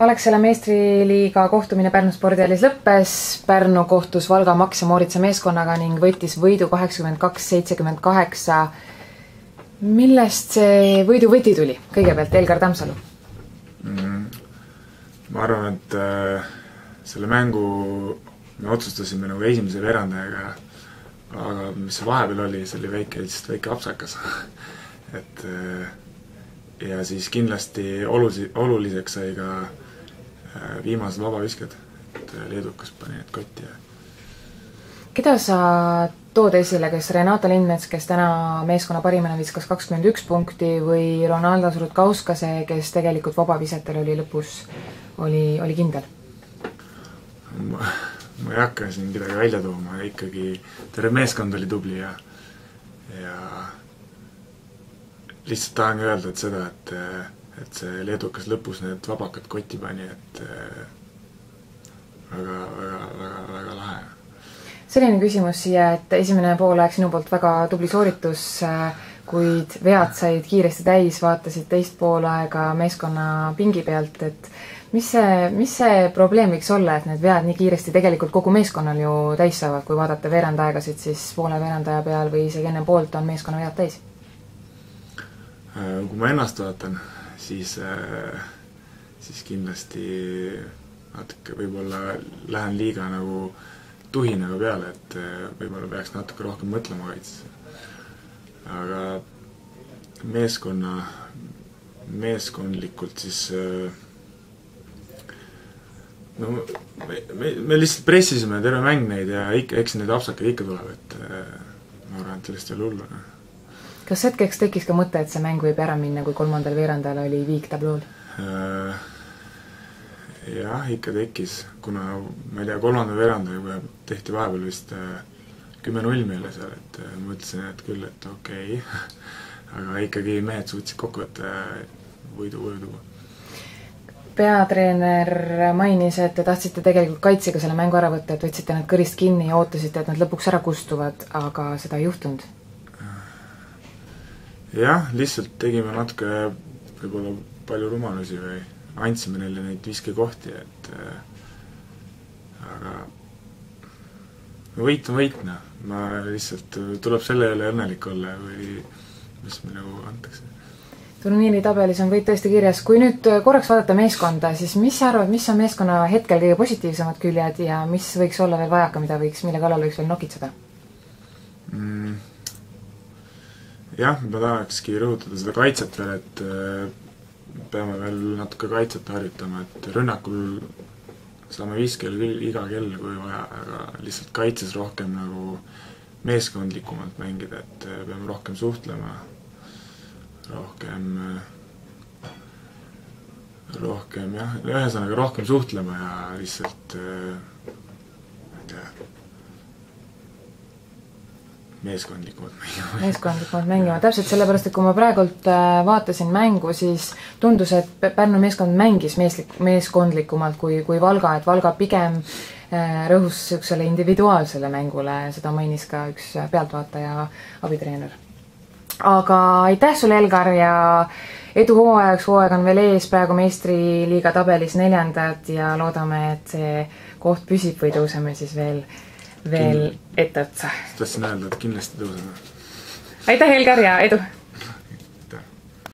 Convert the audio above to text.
Alexela meistriliiga kohtumine Pärnu spordihallis lõppes. Pärnu kohtus Valga Max ja Mooritsa meeskonnaga ning võttis võidu 82-78. Millest see võidu võti tuli? Kõigepealt Elgar Tammsalu. Ma arvan, et selle mängu me otsustasime nagu esimese veerandajaga, aga mis see vahepeal oli, see oli väike apsakas. Et ja siis kindlasti oluliseks sai ka viimased vabavisked, et leedukas pani need kotti. Keda sa tood esile, kes Renata Lindmets, kes täna meeskonna parimana viskas 21 punkti või Ronaldo Rutkauskase, kes tegelikult vabavisetel oli lõpus, oli kindel? Ma ei hakka siin midagi välja tooma, ikkagi terve meeskond oli tubli ja lihtsalt tahan öelda, et seda, et see leedukas lõpus need vabakad kotti pani, et väga lahe. Selline küsimus siia, et esimene poolaeg sinu poolt väga tubli sooritus, kuid vead said kiiresti täis, vaatasid teist poolaega meeskonna pingi pealt, et mis see probleem võiks olla, et need vead nii kiiresti tegelikult kogu meeskonnal ju täis saavad, kui vaadata veerandaegasid, siis poole veerandaja peal või isegi enne poolt on meeskonna vead täis? Kui ma ennast vaatan, siis kindlasti natuke võib-olla lähen liiga nagu tuhinaga peale, et võib-olla peaks natuke rohkem mõtlema kaitses. Aga meeskondlikult siis no, me lihtsalt pressisime terve mäng neid ja eks need apsakad ikka tuleb, et ma arvan, et sellest ei ole hullu. Kas hetkeks tekkis ka mõte, et see mäng võib ära minna, kui kolmandal veerandajal oli viik tablool? Jah, ikka tekkis, kuna ma ei tea, kolmandal veerandaja tehti vahepeal vist 10-0 meile seal, et mõtlesin, et küll, et okei. Aga ikkagi mehed suutsid kokku võtta võidu. Peatreener mainis, et te tahtsite tegelikult kaitsega selle mängu ära võtta, et võtsite nad kõrist kinni ja ootasite, et nad lõpuks ära kustuvad, aga seda ei juhtunud. Jah, lihtsalt tegime natuke võib-olla palju rumalusi või andsime neile neid viskekohti, et aga võit on võitna. Ma lihtsalt tuleb selle jälle õnnelik olla või mis me nagu antakse. Turniiri tabelis on võit tõesti kirjas. Kui nüüd korraks vaadata meeskonda, siis mis sa arvad, mis on meeskonna hetkel kõige positiivsemad küljed ja mis võiks olla veel vajaka, mille kallal võiks veel nokitseda? Jah, ma tahakski rõhutada seda kaitset veel, et peame veel natuke kaitset harjutama, et rünnakul saame viskel küll iga kell, kui vaja, aga lihtsalt kaitses rohkem nagu meeskondlikumalt mängida, et peame rohkem suhtlema, rohkem jah, ühesõnaga rohkem suhtlema ja lihtsalt meeskondlikumalt mängima. Täpselt sellepärast, et kui ma praegult vaatasin mängu, siis tundus, et Pärnu meeskond mängis meeskondlikumalt kui Valga, et Valga pigem rõhus sellisele individuaalsele mängule, seda mainis ka üks pealtvaataja abitreener. Aga aitäh sulle, Elgar, ja edu hooajaks, hooaeg on veel ees, praegu meistriliiga tabelis 4. ja loodame, et see koht püsib või tõuseme siis veel etteotsa. Tahtsin öelda, et kindlasti tõuseme. Aitäh, Elgar, ja edu!